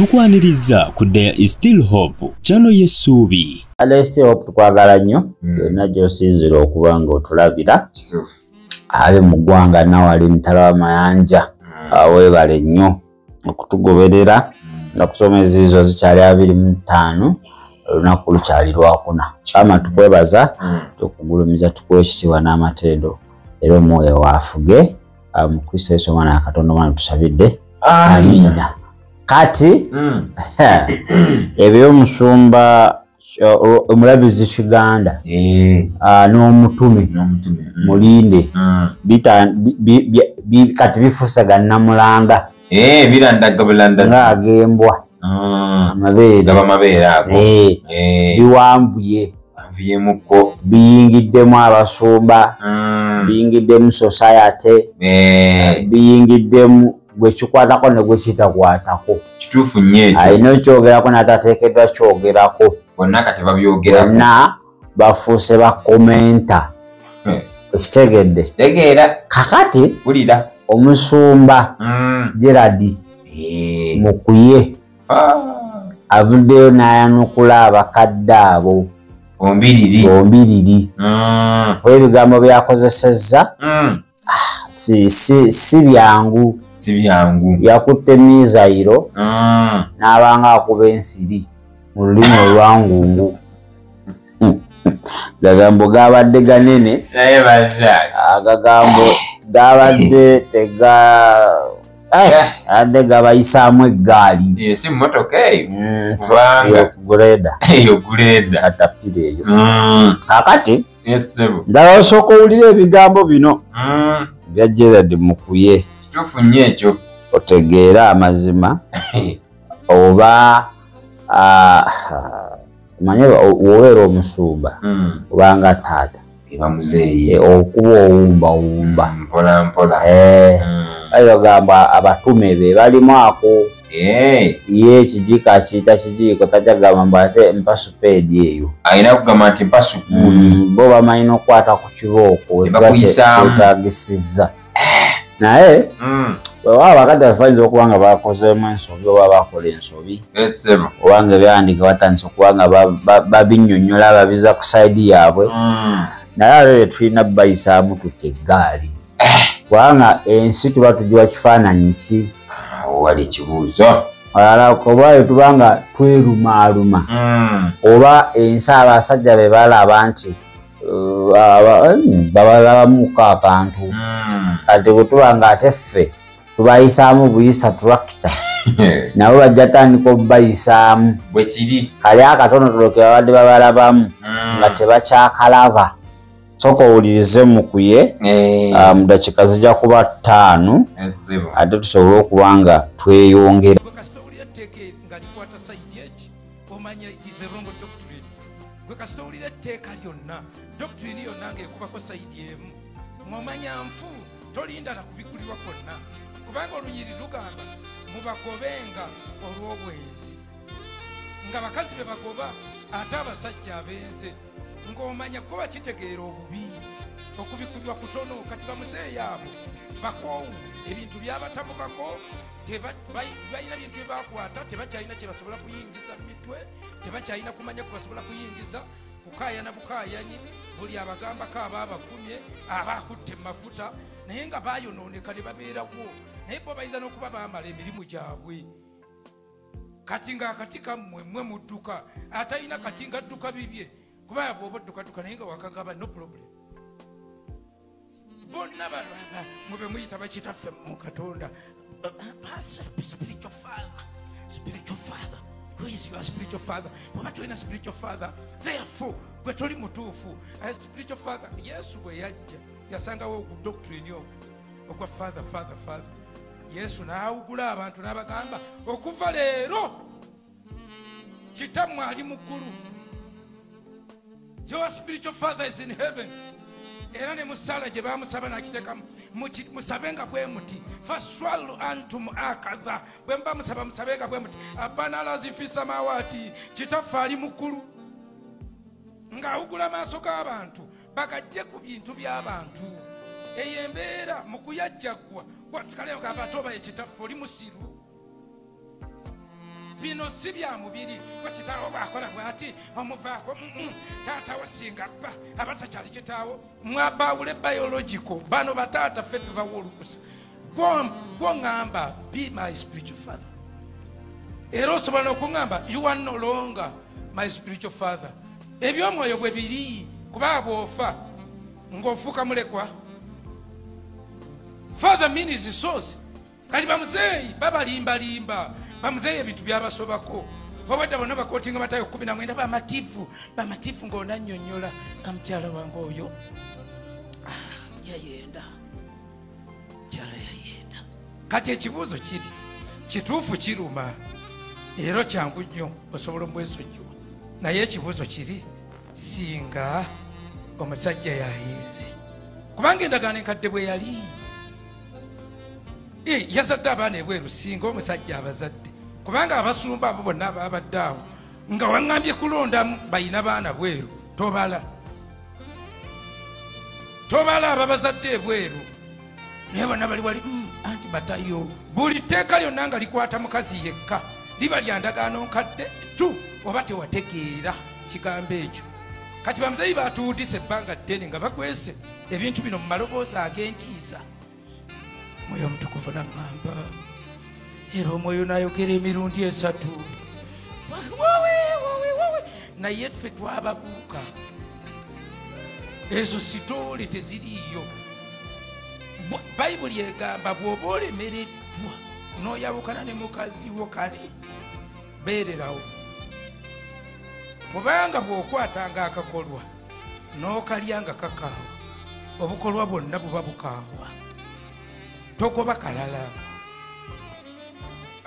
tukwaniriza ku There is Still Hope chano yesuubi. There is Still Hope tukwagala nnyo byonna gy'osiizira okuba ng'otulabira ali mu ggwanga nawali mutala w'amayanja weebale nnyo okutugoberera nga kusomeza izo zikyali 25 olunaku lukyali lwakuna ama tukwebaza tukugulumiza tukwekitiibwa n'amatendo era omwoyo waafuge mu Kristo Yesu omwana wa Katonda omwana tusabidde amiina. Kati ebyomusumba omulabizi Kiganda n'omutume Mulinde kati bifuusaga Namulanda ng'agembwa amabeere biwambuye biyingiddemu abasumba biyingiddemu society biyingiddemu gwe kikwatako ne gwe kitakwatako kituufu nnyo ekyo alina ekyogerako n'atateekeddwa kyogerako bonna kati babyogerako bonna bafuuse bakomenta ekitegedde tegeera kakati wulira omusumba Gerard Mukuye avuddeyo n'ayanukula abakadde abo bombiriri ebigambo byakozesezza si byangu yakutte mizairo n'abanga akuba ensiri mu lulimi olwangungu gagambo gabadde ganene agagambo gabadde adde gabayisaamu eggaali si mmotoka eyo guleda katapira eyo kakati ndala osooka owulira ebigambo bino bya Gerard Mukuye kituufu nnyo ekyo otegeera amazima oba manye wobeera omusumba obanga taata okuba owumba ayo gamba abatume be balimu ako ye ekijiko akiyita kijiiko tajja gamba mbu ate mpasupeedi eyo alina kugamba nti mpasukuuni bo bamanyi okukwata ku kibooko kyetagisizza naye wewaba bakadde bafanyiza okuba nga bakozeemu ensobi oba bakola ensobi obanga ebyandika batandisa okuba nga babinnyonnyola babiza ku sayidi yaabwe naye ate tulina bayisaamu tutta eggaali kubanga ensi tuba tugiwa kifaananyi ki wali ekibuuzo alala oba tubanga twerumaaluma oba ensi abasajja be balaba nti babalabamuko akantu kati bwe tuba nga ate ffe tubayisaamu buyisa turakita nabo bajja tandika obubayisaamu bwe kiri kali akatonotolo ke babadde babalabamu nga tebakyakalaba soka owulirize Mukuye mu dakiika zijja kuba 5 ate tusobole okuba nga tweyongera kasitowulira etteeka lyonna doktrini yonna ng'ekubako sayidi emu ng'omanya nfu tolinda na kubigulirwa kwonna kubanga olunyiri lugamba mubagobenga olw'obwenzi nga bakazi be bagoba ate abasajja abenze ng'omanya kuba kitegeera obubi okubikubirwa kutono kati bamuzeeyi abo bakoowu ebintu byabatabukako balina bintu byebakwata tebakyalina kyebasobola kuyingiza mu mitwe tebakyalina kumanya kubasobola kuyingiza kukaayana bukaayanyi buli abagambako abaabafumye abaakutte mu mafuta naye nga baayonooneka ne babeerawo naye bo bayinza n'okuba baamala emirimu gyabwe kati ng'akati kammwe mmwe mudduka atalina kati ngadduka bibye kubanga bw'oba oddukadduka naye nga wakagaba no problem bonna mube muyita bakitaffe mu Katonda spiritual father who is your spiritual father bw'oba tolina spiritual father therefore gwe toli mutuufu spiritual father Yesu bwe yajja yasangawo ogudoctrine ogwa father Yesu n'awugula abantu n'abagamba okuva leero kitammwe ali mu ggulu. Your spiritual father is in heaven. Era ne musala gye bamusaba n'akiteekamu musabenga bwe muti faswalu antum akadha bwe mba musaba musabenga bwe muti abana lazifi samawati kitaffe ali mu ggulu ng'awugula amaaso g'abantu bagajje ku bintu by'abantu eyo embeera mu kuyajjaggwa wasikaleyo gamba ate oba ye kitaffe oli musiru bino si bya mubiri bakitaawo bwakola bwati omuvaako taatawo singa bba abatakyali kitaawo mwabawule biological bano bataata ffe tubawa olukusa gwoŋŋamba be my spiritual father era osobola n'okuŋŋamba you are no longer my spiritual father ebyomwoyo bwe biri kuba bw'ofa ng'ofuuka mulekwa father means source kati bamuzeeyi babalimbalimba bamuzeeyi ebintu byabasobako obadde bonna bakootinga Matayo 19 bamativu ng'onannyonnyola amukyala wange oyo yayenda kyala yayenda kati ekibuuzo kiri kituufu kiruma era kyangu nnyo osobola omubwesojjuwa naye ekibuuzo kiri singa omusajja yayinze kubanga endagaano enkadde bwe yali yazadde abaana ebweru singa omusajja abazadde kubanga abasumba abo bonna ababadde awo nga waŋŋambye kulondamu bayina baana bweru tobala ababazadde ebweru naye bonna bali wali anti batayo buli tteeka lyonna nga likwata mukazi yekka liba lya ndagaano nkadde tu oba tewategeera kigambo ekyo kati bamuzeeyi batuwudisa ebbanga ddene nga bakwese ebintu bino mu maloboozi ag'entiisa mwoyo omutukuvu naŋŋamba era omwoyo n'ayogera emirundi 3 naye ffe twababuuka ezo sitoole teziriiyo bayibuli egamba bw'oba olemereddwa n'oyabukana ne mukazi wo kale beererawo kubanga bw'okwatanga akakolwa n'okalyanga kakaawa obukolwa bwonna buba bukaawa togoba kalala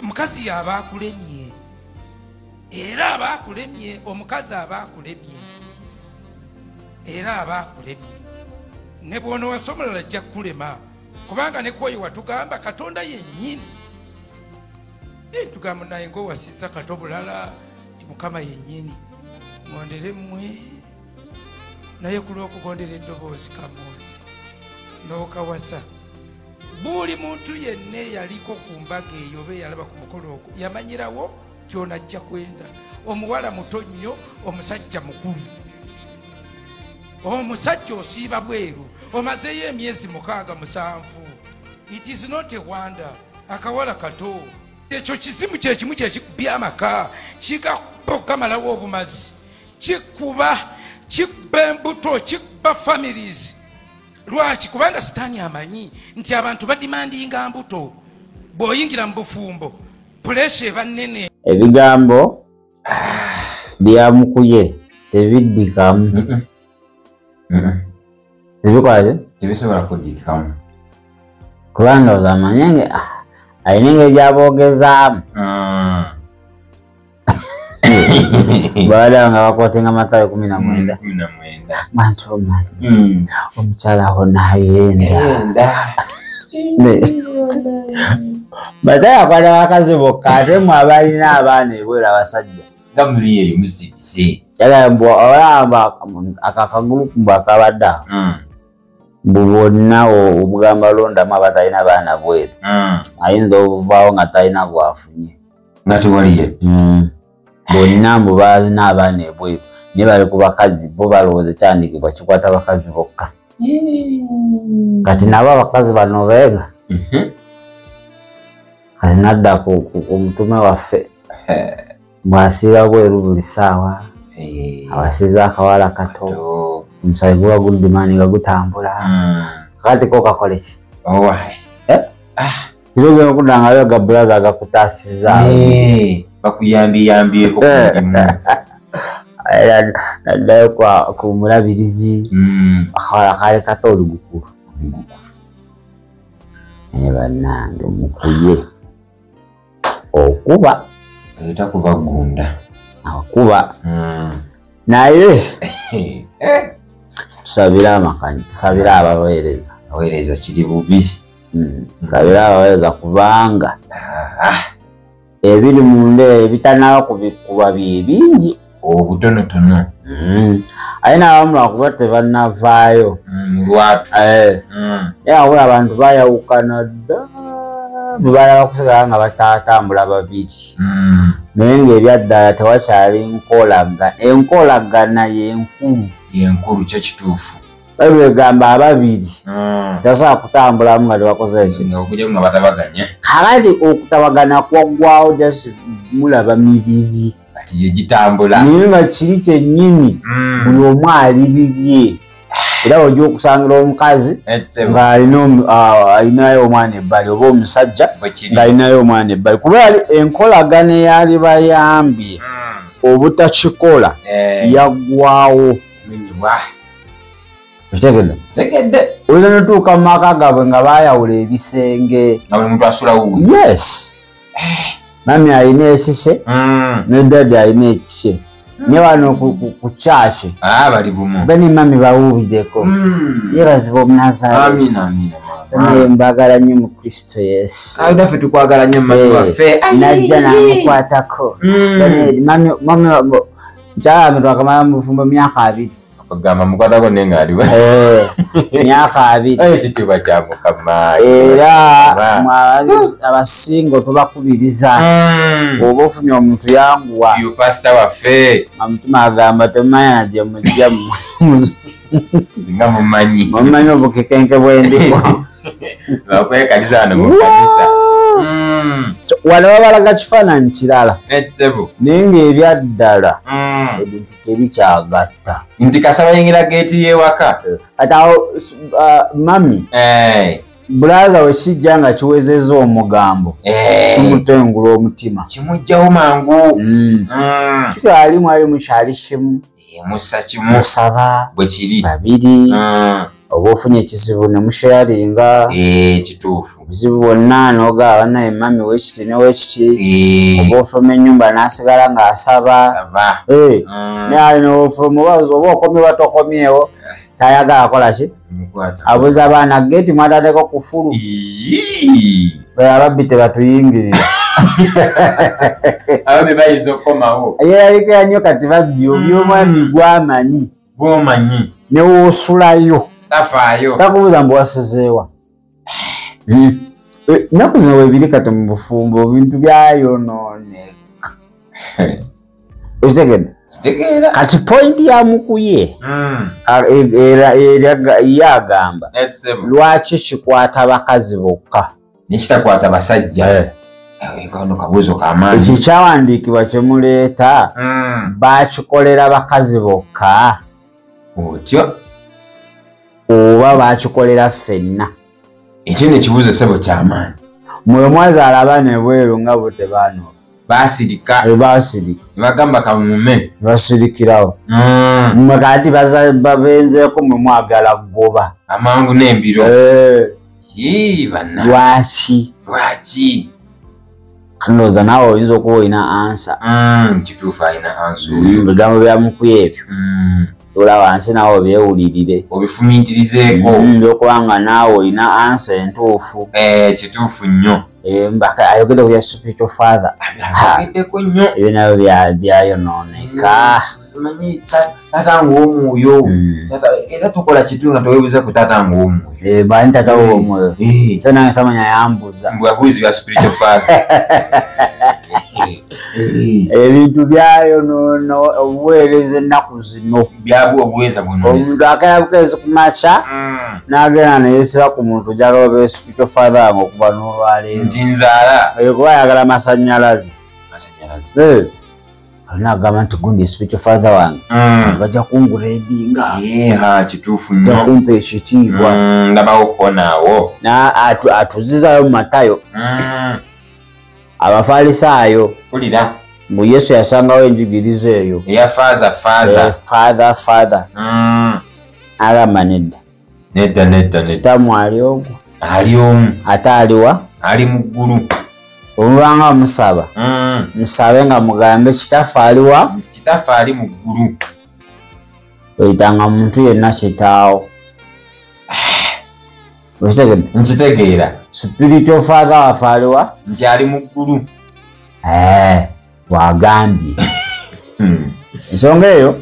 mukazi yaba akulemye era aba akulemye omukazi aba akulemye era aba akulemye ne bw'ono wasomolala ajja kulema kubanga ne kwoyo watugamba Katonda yennyini tugamba naye ng'owasiza kato bulala ti Mukama yennyini ngondere mmwe naye ku lw'okugondera eddoboozi kamwose n'okawasa buli muntu yenna yaliko ku mbaga eyo oba eyalaba ku mukolo ogwo yamanyirawo ky'onajja kwenda omuwala muto nnyo omusajja mukulu omusajja osiiba bweru omazeeyo emyezi 6-7 it is not a wonder akawala kato ekyo kizimu kyekimu kyekikubya amaka kikakamalawo obumazi kikuba embuto kikuba families lwaki kubanga sitaani amanyi nti abantu badimandinga mbuto bw'oyingira mu bufumbo puresha eba nnene ebigambo byamukuye tebiddikamu tebikwaze tebisobola kuddikamu kubanga ozamanyenge alina engeri gyaboogezaamu baada nga bakootinga Matayo 19 mantu omanyi omukyala awo nayenda Matayo akwata bakazi bokka ate mwe abalina abaana ebweru abasajja nga muli eyo musibise olaba akakagulupu bwakabadde awo bwonna obugamba londamu abatalina baana bweru ayinza obuvaawo nga talina bwafunye nga tewaliye bonna mbu balina abaana ebweru naye bali ku bakazi bo balowooza kyandikibwa kikwata bakazi bokka kati nabo abakazi bano beega kati nadda ku mutume waffe bw'asiiba bweru buli ssaawa awasiza akawala kato omusayi guba guddimani nga gutambula kakati ko kakole ki kirogera okuddangayo gabulaza agakutaasiza bakuyambiyambyeko naddayo ku mulabirizi akawala kale kato olugukulu naye bannange mukuye okuba takubaggunda akuba naye tusabire amakanyi tusabire abaweereza kiri bubi tusabire abaweereza kubanga ebiri munda ebitanaba kubikuba bingi obutonotono aye n'abamu lwakuba tebannavaayo lwatu naye wabula abantu bayawukana dda bibala bakusigala nga batatambula babiri naye ng'ebyaddala tewakyali enkolagana yenkulu kyo kituufu Bayibuli egamba ababiri tasobola kutambulamu nga tebakoze okujja nga batabaganya kakati okutabagana kwaggwawo just mulaba mibiri kati gye gitambula naye nga kiri kyennyini buli omu ali bibye era ojja okusangira omukazi ng'alinayo omwana ebbali oba omusajja ng'alinayo omwana ebbali kuba yali enkolagana eyali bayambye obutakikola yaggwawo kitegedde olina notuuka mu maka gaabwe nga baayawula ebisenge nga buli muntu asula wuwe yes mami alina ekike ne dadi alina ekike ne wano ku kyaki bali bumu bani mami bawuubireko yebaziba omunazaalesi naye mbagala nnyo mu Kristo Yesu naffe tukwagala nnyo mami waffe najja namukwatako mami nkyalange twakamala mu bufumbo myaka 2 okugamba mukwatako naye ng'aliwe myaka 2 ekitiibwa kya Mukama era abasingo tubakubiriza oba ofunye omuntu yanguwa pasita waffe amutima agamba temanya gye mujja nga mumanyi obukekenke bw'endiko bakwekaliza wano mu kanisa wano babalaga kifaananyi kirala naye ng'ebyaddala ebintu tebikyagatta nti kasaba yingira geeti y'ewaka kati awo mami bulaza we kijja nga kiwezezza omugambo kimutengula omutima kimugjawo mangu kikyalimu ali mukyali kimu musa kimu musaba bwe kiri babiri oba ofunye ekizibu ne musharinga kituufu obuzibu bwonna n'ogaba naye mami weekiti ne weekiti oba ofuluma ennyumba n'asigala ng'asaba naye ali n'ofuluma oba okomye oba tokomyewo tayagala kola ki abuza abaana geeti mwataddeko kufulu ababbi tebatuyingirira ababbi bayinza okukomawo yeeralikira nnyo kati babbi obyomwami gwamanyi gwomanyi newoosulayo tafaayo takubuuza mbu wasizeewa nnaku zino webiri kati mu bufumbo bintu byayonooneka okitegedde kati pointi yamukuye ye agamba lwaki kikwata abakazi bokka nekitakwata basajja kano kabuuzo kamaanyi ekyo kyawandiikibwa kyemuleeta bakikolera bakazi bokka otyo oba bakikolera ffenna ekyo nekibuuzo sebo kyamaanyi mwe mwazaala abaana ebweru nga bo tebaanoba basirika bagamba kamume basirikirawo mmwe kati babenzeeko mwe mwagala kugoba amangu n'embiro bana lwaki kandoza naawe oyinza okuba olina ansa kituufu alina ansa bigambo byamukuya ebyo ola wansi naawe obyewulirire obifumintirizeeko okubanga naawe olina ansa entuufu kituufu nnyo ayogedde ku bya spiritual father ebyo nabyo byayonooneka tata ng'omwoyo era tukola kitu nga towebuza ku tata ng'omwoyo bani tata w'omwoyo so nange samanya yambuza mbwe abuuzi bya spiritual father ebintu byayonoona obuweereza ennaku zino byabwa obuweereza buno omuntu akaya bukeezi ku makya n'agenda neyeesiba ku muntu jagala oba spiritual father wange okuva n'olwaleero nti nzaala kuba ayagala masannyalaze nagamba nti gundi spiritual father wange bajja kunguredinga kituufu nnyo kumpa ekitiibwa ndabawo kukonaawo atuzizayo mu Matayo abafalisaayo kulira mbu Yesu yasangawo enjigiriza eyo eya father agamba nedda kitamu ali ogwo ali omu ate aliwa ali mu ggulu olubanga musaba musabe nga mugambe kitaffe aliwa kitaffe ali mu ggulu oyitanga muntu yenna kitaawo nkitegeera spiritual father waffe aliwa nti ali mu ggulu wagambye ensonga eyo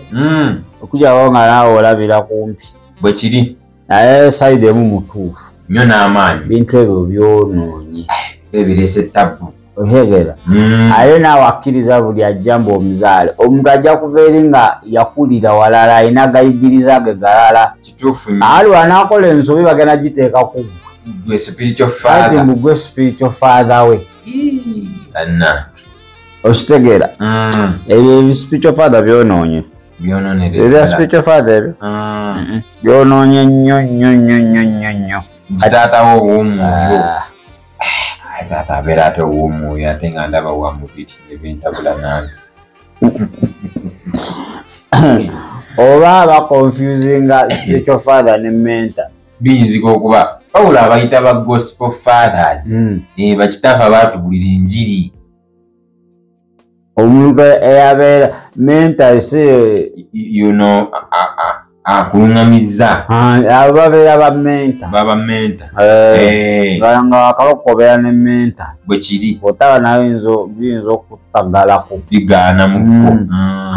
okujjawo nga naawe olabira kumpi bwe kiri naye sayidi emu mutuufu nnyo n'amaanyi bintu ebyo byonoonye ebirese tabu otegera ale naawe akkiriza buli ajjamba omuzaale omuntu ajja kuva eri nga yakulira walala ayina gayigiriza ge galala kituufu ali wanaakola ensobi bagenda giteeka ku gwe spiritual ati father mugwe spiritual father we anna okitegeera ebyo spiritual father byonoonye byonoonereza spiritual father ebyo byonoonye nnyo taatawo ow'omwoyo taata abeera ate ow'omwoyo ate nga ndaba wa mubiri nebyentabula nange oba baconfusinga spiritual father ne mentor biyinzika okuba Pawulo abayita ba gospel fathers bakitaafe abaatubulira enjiri omuntu eyabeera mentor si akuluŋŋamizza abo babeera bamenta nga wakabakobera ne menta bwe kiri otaba nayo biyinza okutagalako bigaanamuko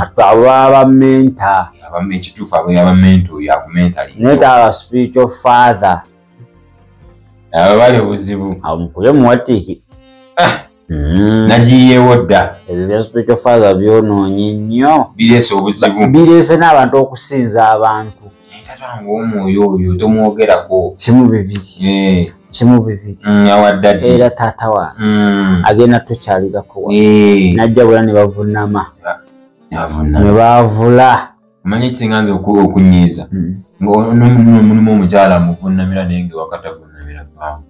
ate abo baba bamenta ekituufu abo yabamenta oyo akumentali naye taba spiritual father abo bali obuzibu mukule muwatiiki nagiyeewo dda ebyo bya spiritual father byonoonye nnyo bireese obuzibu bireese n'abantu okusinza abantu tatanga omwoyo oyo tomwogerako kimu bibiri awaddadde era taata wange agenda tukyalirako najja bula ne bavunama ne baavula omanyi kisinga nze okunyiiza mulimu omukyala amuvunamira naye nga wakatavunamira baamu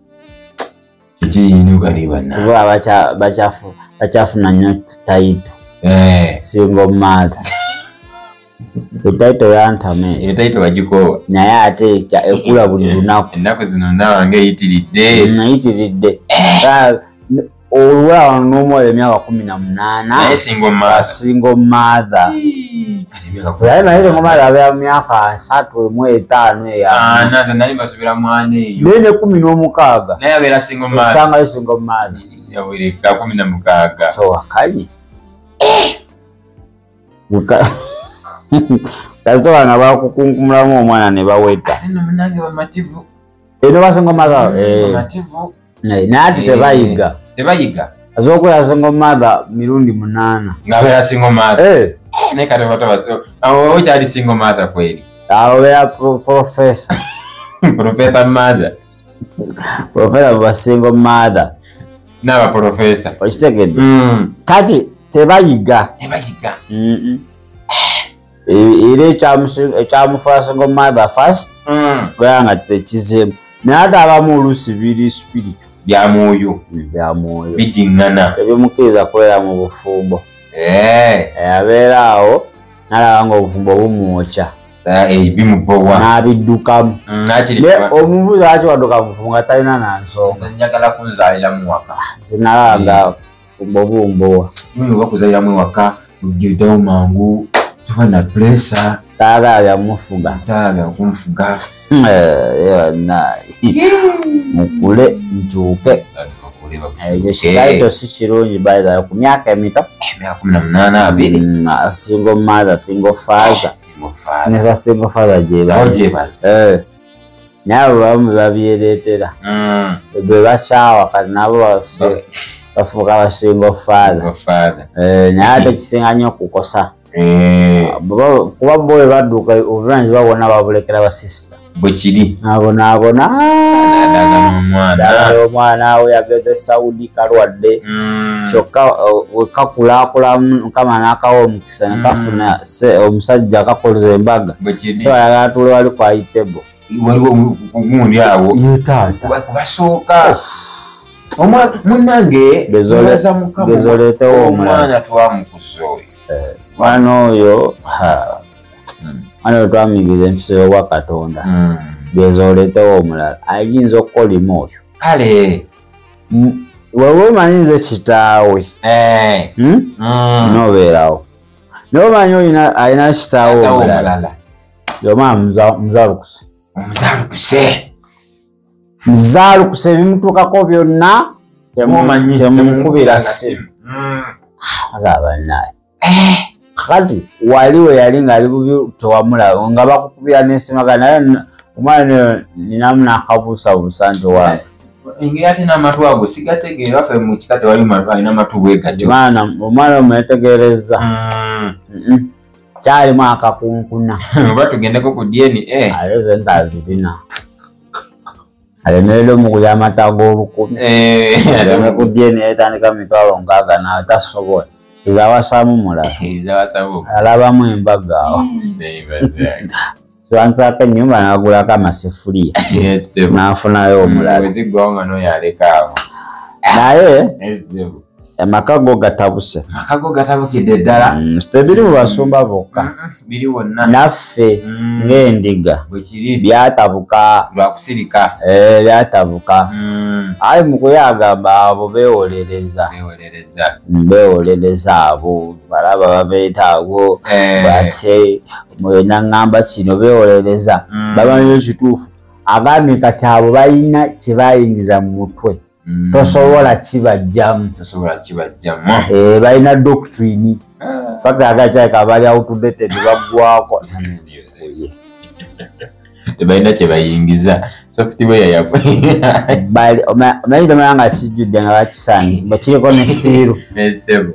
kuba bakyafuna nnyo taito singa omumaatha etaito yantame etaito bagikoowa naye ate ekula buli lunaku ennaku zino nawange eyitiridde olwala n'omuwala emyaka 18 singa omumaatha naye naye singa omumaatha abeera mu myaka 35 naze nali basubira mwana eyo naye ne 16 naye abeera singa omumaatha osangayo singa omumaatha yawereka 16 towakanye kasita banga bakukunkumulamu omwana ne baweta munange bamativu eno basinga omumaatha naye ati tebayiga az'okwera singa omumaatha mirundi 8 ng'abeera singa omumaatha naye kati awo kyali singa omumaatha kweri awo beera profesa profesa mumaatha profesa mubasinga omumaatha n'abaprofesa okitegedde kati tebayiga era ekyamufuula singa omumaatha first beera nga tekizeemu naye ate abamu oluusi biri spiritual byamwoyo bidiŋŋana ebyomukkiriza kubeera mu bufumbo abeera awo nalaba nga obufumbo bumwokya bimubowa n'abiddukamu omubuuza lwaki wadduka mu bufumbo nga talina nansonga njagala kunzaaliramu waka nze nalaba nga bufumbo bumbowa oba kuzaaliramu ewaka ojjedewo mangu tuba na puresa taagala byamufuga kunfuga mukule ntuuke ekyo kitaito si kirungi baitha ku myaka emito 18 singa omumaatha singa ofaaza nesa singa ofaaza gyebali naye abo bamu babyereetera bwe bakyawa kati nabo bafuuka basinga ofaaza naye ate kisinga nnyo okukosa kuba bo bwe badduka obuvunanyizibwa bwonna babulekera basisita bwe kiri nabonaabona omwana we yageze Saudi kalwadde kyokka wekakulakulamu Mukama n'akawa omukisa ne kafuna omusajja akakoleza embaga so ayagala tuule wali ku aitebo waliwo gundi awo kubasooka munnange gezoleetewo omwana twamukuza oyo mwana oyo mwana oyo twamuyigiriza empisa y'obwa Katonda gezoleetewo omulala ayinza okukolima oyo kale wewe omanyi nze kitaawe nobeerawo naye omanyi oyo alina kitaawe omulala yomwana muzaalukuse ebimutuukako byonna temumukubira ssimu agabanaye kati wali we yali ng'ali bubi tewamulaba nga bakukubira n'esimaga naye omwana ninamu n'akabuusabuusa nti wange Ingia tina matu ago sigatege wafe mu kikate wali matu alina matu bwegatyo. Omwana omutegereza. Kyali mwaka kunkuna. Oba tugendeko ku DNA. Aleze ntazirina. Alemerera mu kulya amata ag'olukumi. Aleme ku DNA etandika mitwalo nkaaga nawe tasobola. Ezawasamu mulala. Alabamu embaga awo. Swansaka ennyumba n'agulako amasefuliya. N'afunayo omulala. Naye amaka go gatabuse. Amaka gatabukidde ddala. Tebiri mu basumba bokka. Biri wonna. Naffe ng'endiga. Byatabuka. Lwakusirika. Byatabuka. Ayi mu kuyagamba abo beewolereza. Beewolereza abo. Balaba babeetaago. Bate mwena ngamba kino beewolereza. Bamanyi ekituufu. Agambye kati abo balina kye bayingiza mu mutwe. Tosobola kibajjamu. Balina doctrine. Fact agakyaka bali outdated baggwako. Tebalina kye bayingiza. Software yakwe. Omanyi nga kijjudde nga bakisange. Bakiriko ne siiru.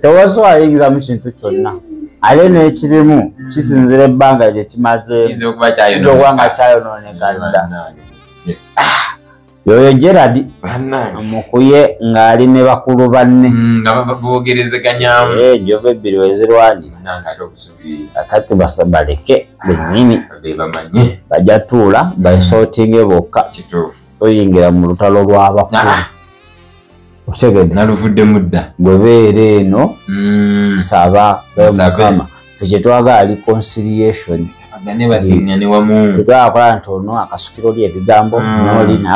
Tewasobola ayingiza mu kintu kyonna. Ale n'ekirimu kisinzira ebbanga lye kimaze. Kiyinza okuba nga kyayonooneka dda. Yoyo Gerard mukuye ng'ali ne bakulu banne nga boogerezeganyaamu enjovu ebbiri wezirwanira akati baleke bennyini bajja tuula bayisootinge bokka toyingira mu lutalo lw'abakulu otegedde naluvuddemu dda gwe beera eno saba mukama ffe kye twagala reconciliation tetwakola nti ono akasukiro lye ebigambo noli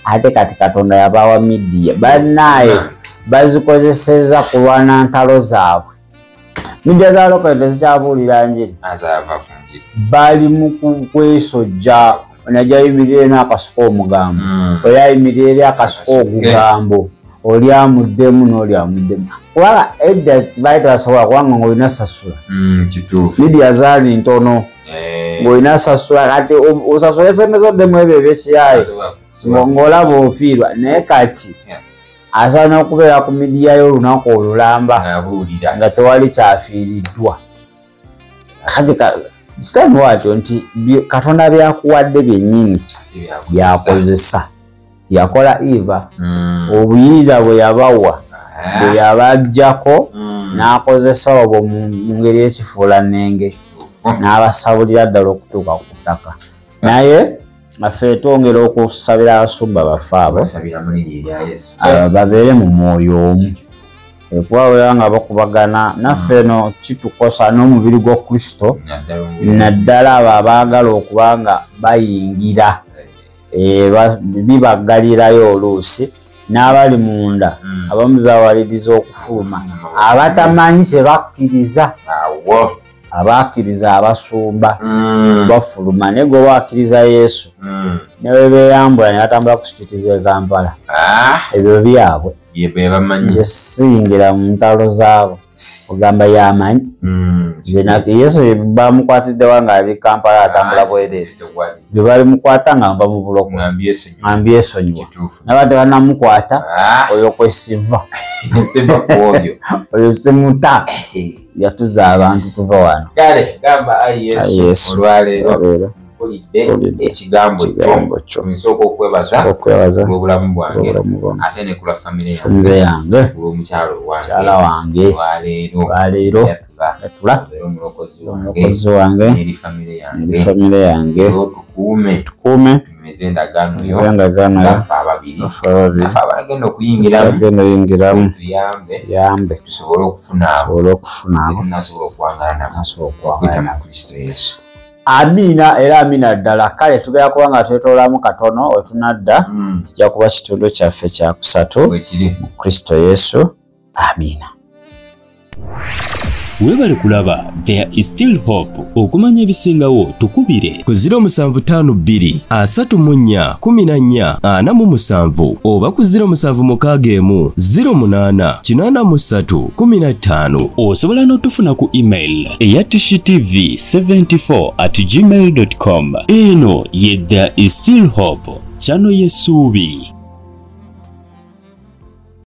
ate kati Katonda yabawa midiya bannaye bazikozeseza kulwana ntalo zaabwe. Midiya za lokole tezikyabuulira njiri bali mu kwesojja onajayimirire n'akasuka omugambo oyayimirire eri akasuka ogugambo oli amuddemu n'oli amuddemu kubanga edda baali tebasobola kubanga ng'olina sasula midiya zaali ntono ng'olina sasula kati osasula esente zoddemu ebyo ebyekiyaye ng'olaba ofiirwa naye kati asaana okubeera ku midiya y'olunaku olulamba nga tewali kyafiiriddwa kati kitani watyo nti Katonda byakuwadde byennyini byakozesa yakola Eva obuyinza bwe yabawa bwe yabajjako n'akozesa obwo mu ngeri y'ekifuulannenge n'abasabulira ddala okutuuka ku ttaka naye affe twongera okusabira abasumba baffe abo babeere mu mwoyo omu kuba nga bakubagana naffe eno kitukosa n'omubiri gwa Kristo naddala abo abaagala okuba nga bayingira bibagalirayo oluusi n'abali munda abamu bibawaliriza okufuluma abatamanyi kye bakkiriza abakkiriza abasumba bafuluma naye gwe wakkiriza Yesu newe beeyambula ne batambula ku street z'e Kampala ebyo byabwe nze siyingira mu ntalo zaabo ogamba yamanyi Yesu bamukwatidde wanga ali Kampala atambula bwereere bye balimukwata nga nva mu buloko ngambye esonyiwa naba tebanamukwata oyo kwesiva oyo simuta yatuza abantu tuva wano Yesu olwaleero ekigambo kyo nsooka okwebaza obulamu bwange ate ne kula famire yange mukyala wange waleero yatula omulokozi wange eri famire yange tukuume endagaano yaffe ababiri abagenda okuyingiramu yambe tusobole okufuna abo nasobola okwangala na Kristo Yesu. Amina era amina ddala kale tugera kuba nga twetoolamu katono wetunadda kijja kuba kitundu kyaffe kya kusatu mu Kristo Yesu. Amina. Webale kulaba There is Still Hope. Okumanya ebisingawo tukubire ku 0752 34 14 47 oba ku 0761 08 83 15. Osobola n'otufuna ku email eya tishitv74@gmail.com. Eno ye There is Still Hope channel y'essuubi.